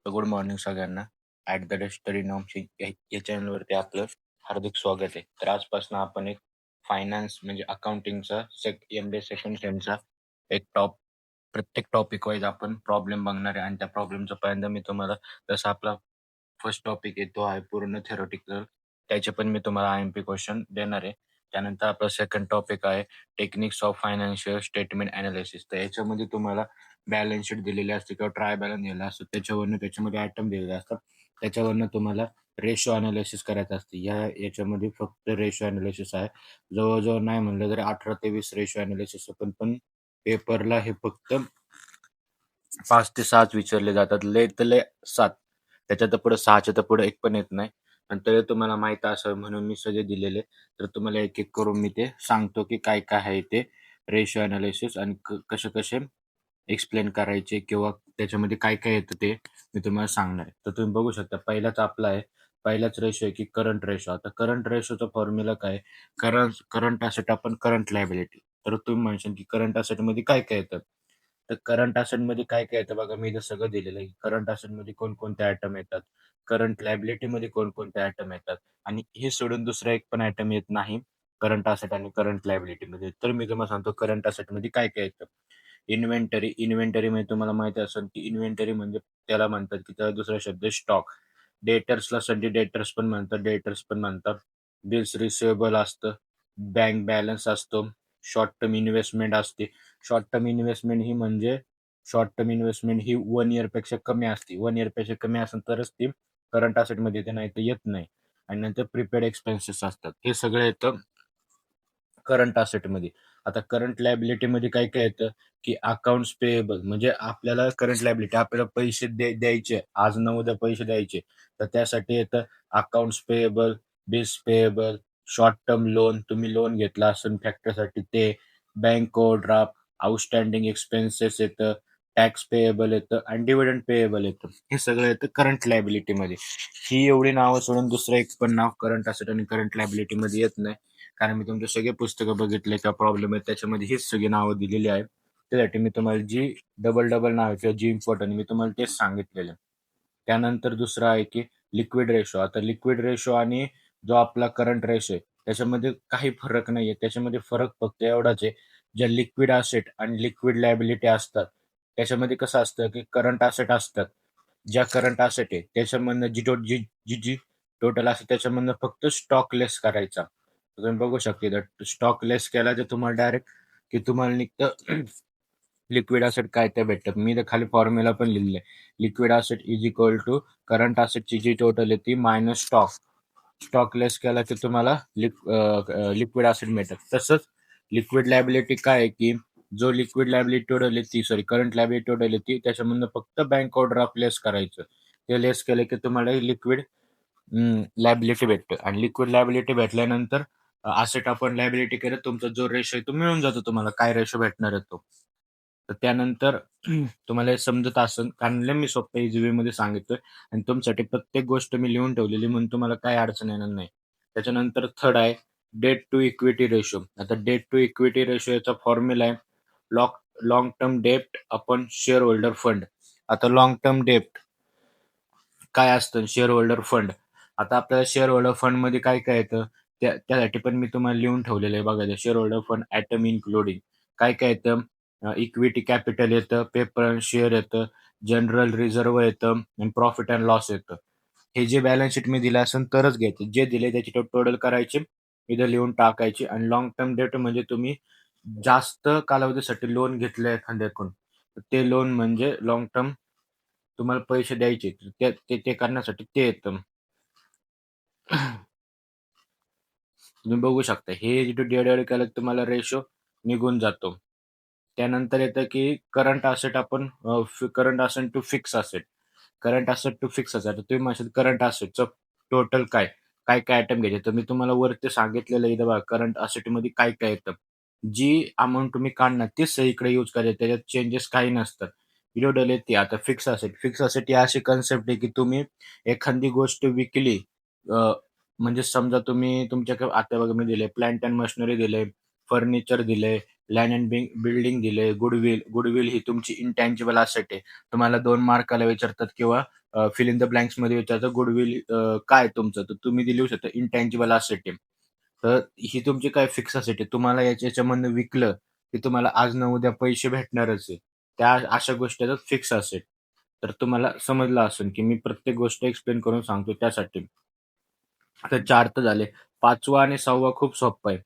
Good morning सगळ्यांना. At the rate study नॉर्मची या चॅनलवरती आपलं हार्दिक स्वागत आहे. तर आजपासून आपण एक फायनान्स म्हणजे अकाउंटिंगचा MBA सेकंड सेमचा एक प्रत्येक टॉपिक वाईज आपण प्रॉब्लेम बघणार आहे आणि त्या प्रॉब्लेमचा पहिल्यांदा मी तुम्हाला जसा आपला फर्स्ट टॉपिक आहे तो आहे पूर्ण थेरॉटिकल. त्याचे पण मी तुम्हाला IMP क्वेश्चन देणार आहे. त्यानंतर आपला सेकंड टॉपिक आहे techniques of financial statement analysis. तर याच्यामध्ये तुम्हाला बॅलन्स शीट दिलेली असते किंवा ट्राय बॅलन्स दिलेला असतो. त्याच्यामध्ये आयटम दिलेले असतात. त्याच्यावरनं तुम्हाला रेशो अनालिसिस करायचं असते. याच्यामध्ये फक्त रेशो अनालिसिस आहे. जवळ-जवळ नाही म्हणलं तरी 18 ते 20 रेशो अनालिसिस पण पेपरला हे फक्त 5 ते 6च विचारले जातात. लय तर लय 7. त्याच्या तर पुढे 6च्या तर पुढे एक पण येत नाही. आणि तरी तुम्हाला माहीत असावं म्हणून मी सगळे दिलेले. तर तुम्हाला एक-एक करून मी ते सांगतो, की काय-काय आहे ते रेशो एनालिसिस आणि कसे-कसे एक्सप्लेन करायचे किंवा त्याच्यामध्ये काय-काय येतं ते मी तुम्हाला सांगणार आहे. तर तुम्ही बघू शकता पहिलाच आपला आहे. पहिलाच रेशो आहे, की करंट रेशो. आता करंट रेशोचा फॉर्म्युला काय आहे? करंट असेट आपण करंट लायबिलिटी. तर तुम्ही म्हणशाल, की करंट असेटमध्ये काय-काय येतं? तर करंट असेटमध्ये काय-काय येतं बघा, मी इथं सगळं दिलेलं आहे. करंट असेटमध्ये कोणकोणते आयटम येतात, करंट लायबिलिटीमध्ये कोणकोणते आयटम येतात आणि हे सोडून दुसरा एक पण आयटम येत नाही करंट असेट आणि करंट लायबिलिटीमध्ये. तर मी तुम्हाला सांगतो करंट असेटमध्ये काय-काय येतं. इन्व्हेंटरीमध्ये तुम्हाला माहिती असेल, की इन्व्हेंटरी म्हणजे त्याला म्हणतात, की त्याचा दुसरा शब्द स्टॉक. डेटर्सला सध्या डेटर्स पण म्हणतात. बिल्स रिसिवेबल असतं, बँक बॅलन्स असतो, शॉर्ट टर्म इन्व्हेस्टमेंट असते. शॉर्ट टर्म इन्व्हेस्टमेंट ही म्हणजे शॉर्ट टर्म इन्व्हेस्टमेंट ही 1 इयरपेक्षा कमी असते. 1 इयरपेक्षा कमी असेल तरच ती करंट असेटमध्ये येते, नाहीतर येत नाही. आणि नंतर प्रिपेड एक्सपेन्सेस असतात. हे सगळं येतं करंट असेटमध्ये. आता करंट लायबिलिटीमध्ये काय-काय येतं, की अकाउंट्स पेएबल म्हणजे आपल्याला करंट लायबिलिटी आपल्याला पैसे द्यायचे. आज ना उद्या पैसे द्यायचे. तर त्यासाठी येतं accounts payable, bills payable, short term loan तुम्ही लोन घेतला असेल फॅक्टरीसाठी ते, बँक ओव्हरड्राफ्ट, आउटस्टँडिंग एक्सपेन्सेस येतं, टॅक्स पेएबल येतं आणि डिव्हिडंड पेएबल येतं. हे सगळं येतं करंट लायबिलिटीमध्ये. ही एवढी नावं सोडून दुसरं एक पण नाव करंट असेट आणि करंट लायबिलिटीमध्ये येत नाही. कारण मी तुमचे सगळे पुस्तकं बघितले किंवा प्रॉब्लेम आहे त्याच्यामध्ये हीच सगळी नावं दिलेली आहेत. त्यासाठी मी तुम्हाला जी डबल नाव आहे किंवा जी इम्पॉर्टंट मी तुम्हाला तेच सांगितलेलं आहे. त्यानंतर दुसरं आहे की लिक्विड रेशो. आता लिक्विड रेशो आणि जो आपला करंट रेशो आहे त्याच्यामध्ये काही फरक नाहीये. त्याच्यामध्ये फरक फक्त एवढाच आहे, ज्या लिक्विड असेट आणि लिक्विड लायबिलिटी असतात, त्याच्यामध्ये कसं असतं की करंट असेट असतात. ज्या करंट असेट आहे त्याच्यामधनं जी टोटल असते त्याच्यामधनं फक्त स्टॉक लेस करायचा. तुम्ही बघू शकता इथं स्टॉक लेस केला तर तुम्हाला डायरेक्ट की तुम्हाला निघतं लिक्विड असेट काय ते भेटतं. मी इथं खाली फॉर्म्युला पण लिहिलेलं आहे. Liquid asset is equal to current असेटची जी टोटल आहे ती मायनस स्टॉक. स्टॉक लेस केला की तुम्हाला लिक्विड असेट मिळतात. तसंच लिक्विड लायबिलिटी काय आहे की जो लिक्विड लायबिलिटी टोटल आहे ती करंट लायबिलिटी टोटल आहे ती त्याच्यामधनं फक्त बँक ओव्हरड्राफ्ट लेस करायचं. ते लेस केलं की तुम्हाला लिक्विड लायबिलिटी भेटतं आणि लिक्विड लायबिलिटी भेटल्यानंतर असेट आपण लायबिलिटी केलं तुमचा जो रेशो आहे तो मिळून जातो तुम्हाला काय रेशो भेटणार आहे तो. तर त्यानंतर तुम्हाला हे समजत असेल कारण लय मी सोप्या इझी वेमध्ये सांगितलं आणि तुमच्यासाठी प्रत्येक गोष्ट मी लिहून ठेवलेली म्हणून तुम्हाला काही अडचण येणार नाही. त्याच्यानंतर थर्ड आहे डेट टू इक्विटी रेशो. आता डेट टू इक्विटी रेशो याचा फॉर्म्युला आहे लाँग टर्म डेब्ट अपॉन शेअर होल्डर फंड. आता लाँग टर्म डेब्ट काय असतं शेअर होल्डर फंड. आता आपल्याला शेअर होल्डर फंडमध्ये काय-काय येतं, त्यासाठी पण मी तुम्हाला लिहून ठेवलेलं आहे बघा. Share holder fund item including काय-काय येतं, इक्विटी कॅपिटल येतं, प्रेफरन्स शेअर येतं, जनरल रिझर्व्ह येतं आणि प्रॉफिट अँड लॉस येतं. हे जे बॅलन्स शीट मी दिलं असेल तरच घ्यायचे. जे दिले त्याची टोटल करायची, इथं लिहून टाकायची आणि लाँग टर्म डेट म्हणजे तुम्ही जास्त कालावधीसाठी लोन घेतलं एखाद्याकडून, ते लोन म्हणजे लाँग टर्म तुम्हाला पैसे द्यायचे. ते ते ते करण्यासाठी ते येतं. तुम्ही बघू शकता. हे जे डिव्हाइड केलं तुम्हाला रेशो निघून जातो. त्यानंतर येतं की करंट असेट आपण current asset to fix asset. Current asset to fix asset. तुम्ही म्हणशाल करंट असेटचं टोटल काय? काय-काय आयटम घ्यायचे? तर मी तुम्हाला वरती सांगितलेलं आहे इथं बघा करंट असेटमध्ये काय-काय येतं. जी अमाउंट तुम्ही काढणार तीच सगळीकडे यूज करायची. त्याच्यात चेंजेस काही नसतात. टोटल येते. आता फिक्स असेट. फिक्स असेट ही अशी कन्सेप्ट आहे की तुम्ही एखादी गोष्ट विकली म्हणजे समजा तुम्ही तुमच्याकडे आता बघा मी दिले प्लांट अँड मशिनरी दिले, फर्निचर दिले, लँड अँड बिल्डिंग दिले, गुडविल ही तुमची इंटँजिबल असेट आहे. तुम्हाला 2 मार्काला विचारतात किंवा फिल इन द ब्लँक्समध्ये विचारतात गुडविल काय तुमचं? तर तुम्ही लिहू शकता इंटँजिबल असेट आहे. तर ही तुमची काय फिक्स असेट आहे. तुम्हाला याच्यामधनं विकलं, की तुम्हाला आज ना उद्या पैसे भेटणारच आहे. त्या अशा गोष्टी आहेत फिक्स असेट. तर तुम्हाला समजलं असेल, की मी प्रत्येक गोष्ट एक्सप्लेन करून सांगतो त्यासाठी. आता 4 तर झाले. 5वा आणि 6वा खूप सोप्पा आहे.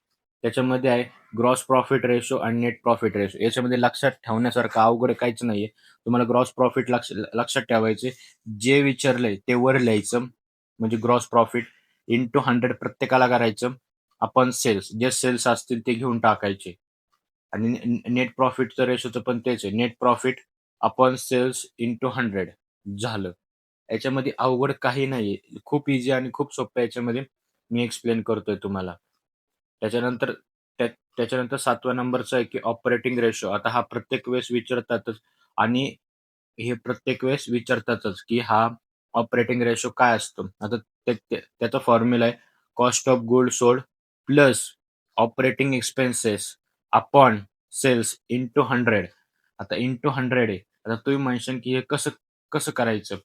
त्याच्यामध्ये आहे ग्रॉस प्रॉफिट रेशो आणि नेट प्रॉफिट रेशो. याच्यामध्ये लक्षात ठेवण्यासारखं अवघड काहीच नाहीये. तुम्हाला ग्रॉस प्रॉफिट लक्षात ठेवायचे. जे विचारलंय ते वर लिहायचं. म्हणजे ग्रॉस प्रॉफिट इंटू 100 प्रत्येकाला करायचं. Upon cells. जे सेल्स असतील ते घेऊन टाकायचे. आणि नेट प्रॉफिटचं रेशोचं पण तेच आहे. Net profit upon sales into 100 झालं. याच्यामध्ये अवघड काही नाहीये. खूप ईझी आणि खूप सोप्या याच्यामध्ये मी एक्सप्लेन करतोय तुम्हाला. त्याच्यानंतर त्या त्याच्यानंतर 7व्या नंबरचा आहे, की ऑपरेटिंग रेशो. आता हा प्रत्येक वेळेस विचारतातच आणि हे प्रत्येक वेळेस विचारतातच, की हा ऑपरेटिंग रेशो काय असतो? आता त्याचा फॉर्म्युला आहे cost of goods sold plus operating expenses upon sales into 100. आता इंटू 100 आहे. आता तुम्ही म्हणशाल, की हे कसं कसं करायचं?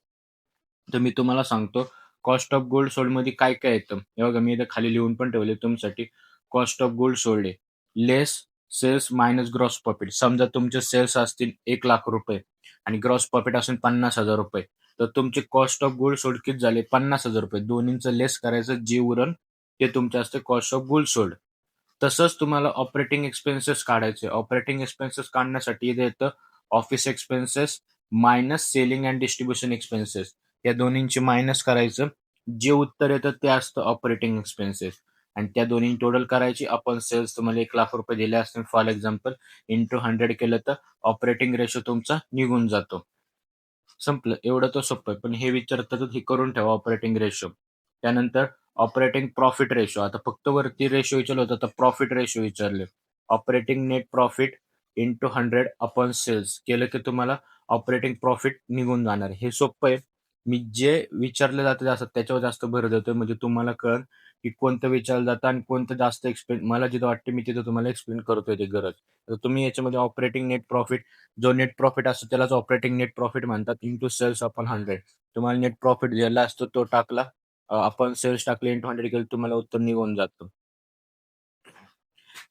तर मी तुम्हाला सांगतो, कॉस्ट ऑफ गोल्ड सोल्डमध्ये काय-काय येतं? हे बघा, मी इथं खाली लिहून पण ठेवले तुमच्यासाठी. कॉस्ट ऑफ गोल्ड सोल्ड आहे. लेस सेल्स मायनस ग्रॉस प्रॉफिट. समजा तुमचे सेल्स असतील ₹1,00,000 आणि ग्रॉस प्रॉफिट असेल ₹50,000. तर तुमचे कॉस्ट ऑफ गोल्ड सोल्ड किती झाले? ₹50,000. दोन्हींचं लेस करायचं, जे उरण ते तुमचे असते कॉस्ट ऑफ गोल्ड सोल्ड. तसंच तुम्हाला ऑपरेटिंग एक्सपेन्सेस काढायचे. ऑपरेटिंग एक्सपेन्सेस काढण्यासाठी इथे येतं office expenses minus selling and distribution expenses. या दोन्हींची मायनस करायचं. जे उत्तर येतं ते असतं ऑपरेटिंग एक्सपेन्सेस आणि त्या दोन्ही टोटल करायची. आपण सेल्स तुम्हाला ₹1,00,000 दिले असतील फॉर एक्झाम्पल इंटू 100 केलं तर ऑपरेटिंग रेशो तुमचा निघून जातो. संपलं. एवढं तर सोपं आहे. पण हे विचारतात हे करून ठेवा ऑपरेटिंग रेशो. त्यानंतर ऑपरेटिंग प्रॉफिट रेशो. आता फक्त वरती रेशो विचारलं होतं, तर प्रॉफिट रेशो विचारले. Operating net profit into 100 upon cells केलं की तुम्हाला ऑपरेटिंग प्रॉफिट निघून जाणार. हे सोपं आहे. मी जे विचारलं जातं जास्त त्याच्यावर जास्त भर देतोय म्हणजे तुम्हाला कळेल की कोणतं विचारलं जातं आणि कोणतं जास्त एक्सप्लेन मला जिथं वाटते मी तिथं तुम्हाला एक्सप्लेन करतोय ते गरज. तर तुम्ही याच्यामध्ये ऑपरेटिंग नेट प्रॉफिट जो नेट प्रॉफिट असतो त्यालाच ऑपरेटिंग नेट प्रॉफिट म्हणतात इंटू सेल्स अपॉन 100. तुम्हाला नेट प्रॉफिट दिलेला असतो तो टाकला आपण सेल्स टाकले इंटू 100 केलं तुम्हाला उत्तर निघून जातं.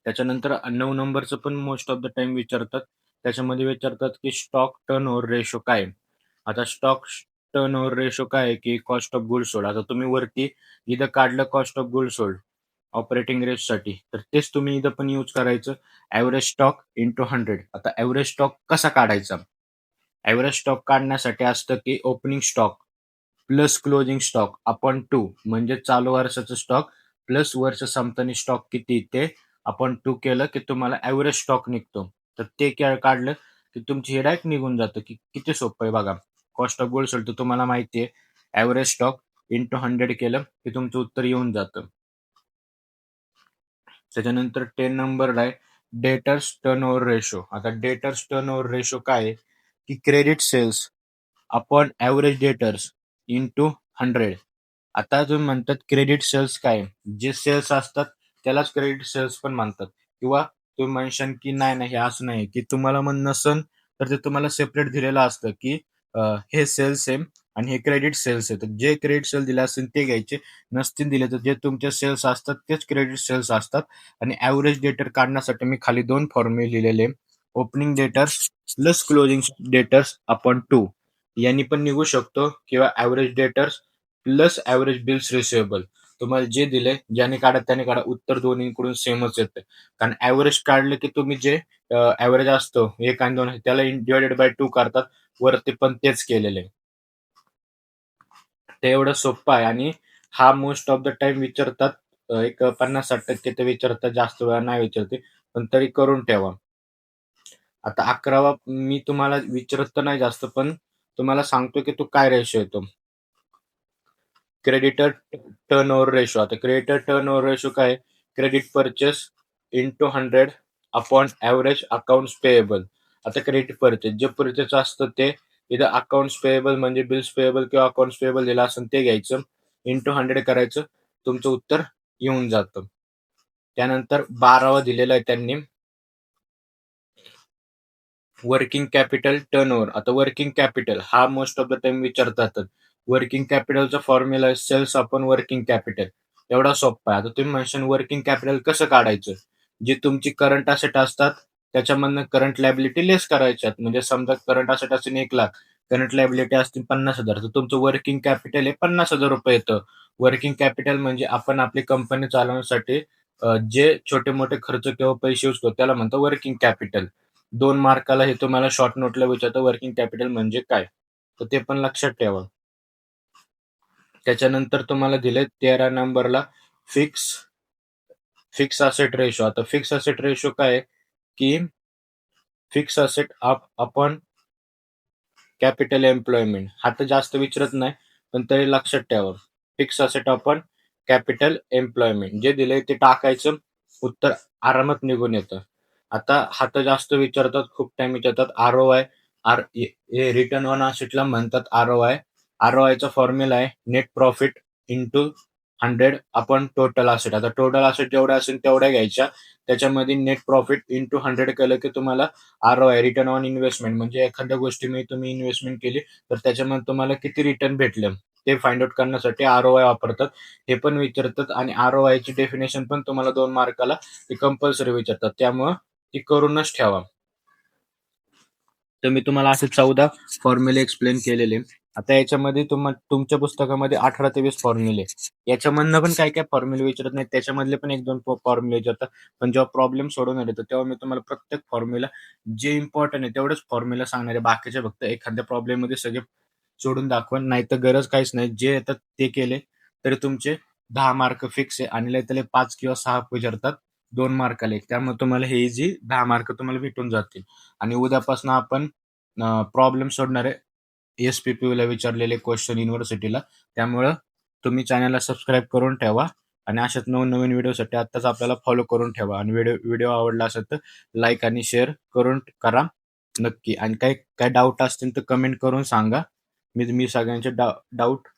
त्याच्यानंतर 9 नंबरचं पण मोस्ट ऑफ द टाईम विचारतात. त्याच्यामध्ये विचारतात की स्टॉक टर्नओव्हर रेशो काय आहे? आता स्टॉक टर्नओव्हर रेशो काय आहे की कॉस्ट ऑफ गुड्स सोल्ड. आता तुम्ही वरती इथं काढलं cost of goods sold operating रेटसाठी. तर तेच तुम्ही इथं पण यूज करायचं. Average stock into 100. आता एव्हरेज स्टॉक कसा काढायचा? एव्हरेज स्टॉक काढण्यासाठी असतं की opening stock plus closing stock upon 2 म्हणजे चालू वर्षाचा स्टॉक प्लस वर्ष संपताना स्टॉक किती ते आपण 2 केलं की तुम्हाला एव्हरेज स्टॉक निघतो. तर ते काढलं की तुमची हे डायरेक्ट निघून जातं की किती सोपं आहे बघा. कॉस्ट ऑफ गुड्स सोल्ड तर तुम्हाला माहिती आहे. एव्हरेज स्टॉक इंटू 100 केलं की तुमचं उत्तर येऊन जातं. त्याच्यानंतर 10 नंबरला आहे डेटर्स टर्नओव्हर रेशो. आता डेटर्स टर्नओव्हर रेशो काय आहे, की credit sales upon average debtors into 100. आता तुम्ही म्हणतात क्रेडिट सेल्स काय आहे? जे सेल्स असतात त्यालाच क्रेडिट सेल्स पण म्हणतात किंवा तुम्ही म्हणशाल की नाही, हे असं नाही, की तुम्हाला मग नसन तर ते तुम्हाला सेपरेट दिलेलं असतं, की हे सेल्स आहे आणि हे क्रेडिट सेल्स आहे. तर जे क्रेडिट सेल दिले असतील ते घ्यायचे. नसतील दिले तर जे तुमचे सेल्स असतात तेच क्रेडिट सेल्स असतात आणि एव्हरेज डेटर काढण्यासाठी मी खाली 2 फॉर्म्युले लिहिलेले. Opening debtors plus closing debtors upon 2 यांनी पण निघू शकतो किंवा average debtors plus average bills receivable. तुम्हाला जे दिले ज्याने काढा त्याने काढा उत्तर दोन्हीकडून सेमच येतं. कारण एव्हरेज काढलं की तुम्ही जे एव्हरेज असतो 1 आणि 2 त्याला डिवायडेड बाय 2 करतात. वरती पण तेच केलेलं आहे. ते एवढं सोप्पं आहे आणि हा मोस्ट ऑफ द टाईम विचारतात. एक 50-60% ते विचारतात. जास्त वेळा नाही विचारते. पण तरी करून ठेवा. आता 11वा मी तुम्हाला विचारत तर नाही जास्त, पण तुम्हाला सांगतो की तो काय रेशो येतो. Creditor turnover ratio. आता क्रेडिटर टर्नओव्हर रेशो काय आहे? Credit purchase into 100 upon average accounts payable. आता क्रेडिट पर्चेस जे पर्चेस असतं ते इथं अकाउंट्स पेएबल म्हणजे बिल्स पेएबल किंवा अकाउंट्स पेएबल दिलं असेल ते घ्यायचं. इंटू 100 करायचं. तुमचं उत्तर येऊन जातं. त्यानंतर 12वा दिलेलं आहे त्यांनी वर्किंग कॅपिटल टर्नओव्हर. आता वर्किंग कॅपिटल हा मोस्ट ऑफ द टाइम विचारतातच. वर्किंग कॅपिटलचा फॉर्म्युला आहे सेल्स अपॉन वर्किंग कॅपिटल. एवढा सोप्पा आहे. आता तुम्ही म्हणशाल वर्किंग कॅपिटल कसं काढायचं? जी तुमची करंट असेट असतात त्याच्यामधनं करंट लायबिलिटी लेस करायच्यात. म्हणजे समजा करंट असेट असतील 1,00,000, करंट लायबिलिटी असतील 50,000, तर तुमचं वर्किंग कॅपिटल हे ₹50,000 येतं. वर्किंग कॅपिटल म्हणजे आपण आपली कंपनी चालवण्यासाठी जे छोटे-मोठे खर्च किंवा पैसे यूज करतो त्याला म्हणतो वर्किंग कॅपिटल. 2 मार्काला हे तुम्हाला शॉर्ट नोटला विचारतं वर्किंग कॅपिटल म्हणजे काय? तर ते पण लक्षात ठेवा. त्याच्यानंतर तुम्हाला दिले 13 नंबरला फिक्स फिक्स असेट रेशो. आता फिक्स असेट रेशो काय आहे, की fix asset upon capital employment. हा तर जास्त विचारत नाही, पण तरी लक्षात ठेवा. Fix asset upon capital employment जे दिलंय ते टाकायचं, उत्तर आरामात निघून येतं. आता हा तर जास्त विचारतात, खूप टाइम विचारतात. आरओआय रिटर्न ऑन असेटला म्हणतात आरओआय. आरओआयचा फॉर्म्युला आहे net profit into 100 upon total asset. आता टोटल असेट जेवढ्या असेल तेवढ्या घ्यायच्या. त्याच्यामध्ये नेट प्रॉफिट इंटू 100 केलं की तुम्हाला आरओआय रिटर्न ऑन इन्व्हेस्टमेंट म्हणजे एखाद्या गोष्टीमध्ये तुम्ही इन्व्हेस्टमेंट केली तर त्याच्यामध्ये तुम्हाला किती रिटर्न भेटलं ते फाइंड आउट करण्यासाठी आरओआय वापरतात. हे पण विचारतात आणि आरओआयची डेफिनेशन पण तुम्हाला 2 मार्काला ते कंपल्सरी विचारतात. त्यामुळं ती करूनच ठेवा. तर मी तुम्हाला असे 14 फॉर्म्युले एक्सप्लेन केलेले. आता याच्यामध्ये तुमच्या पुस्तकामध्ये 18 ते 20 फॉर्म्युले. याच्यामधनं पण काय काय फॉर्म्युले विचारत नाहीत. त्याच्यामधले पण 1-2 फॉर्म्युले विचारतात. पण जेव्हा प्रॉब्लेम सोडवणार येतो तेव्हा मी तुम्हाला प्रत्येक फॉर्म्युला जे इम्पॉर्टंट आहे तेवढेच फॉर्म्युला सांगणार आहे. बाकीचे फक्त एखाद्या प्रॉब्लेममध्ये सगळे सोडून दाखवा. नाहीतर गरज काहीच नाही. जे येतात ते केले तरी तुमचे 10 मार्क फिक्स आहे आणि त्याला 5 किंवा 6 विचारतात 2 मार्काला 1. त्यामुळे तुम्हाला हे इझी 10 मार्क तुम्हाला भेटून जातील. आणि उद्यापासून आपण प्रॉब्लेम सोडणारे एस-पी-पी-ला विचारलेले क्वेश्चन युनिव्हर्सिटीला. त्यामुळं तुम्ही चॅनलला सबस्क्राईब करून ठेवा आणि अशाच नवीन व्हिडिओसाठी आत्ताच आपल्याला फॉलो करून ठेवा. आणि व्हिडिओ आवडला असेल तर लाईक आणि शेअर करून करा नक्की. आणि काही डाऊट असतील तर कमेंट करून सांगा. मी सगळ्यांचे डाऊट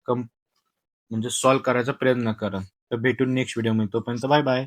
म्हणजे सॉल्व्ह करायचा प्रयत्न करेन. तर भेटून नेक्स्ट व्हिडिओमध्ये. तोपर्यंत बाय बाय.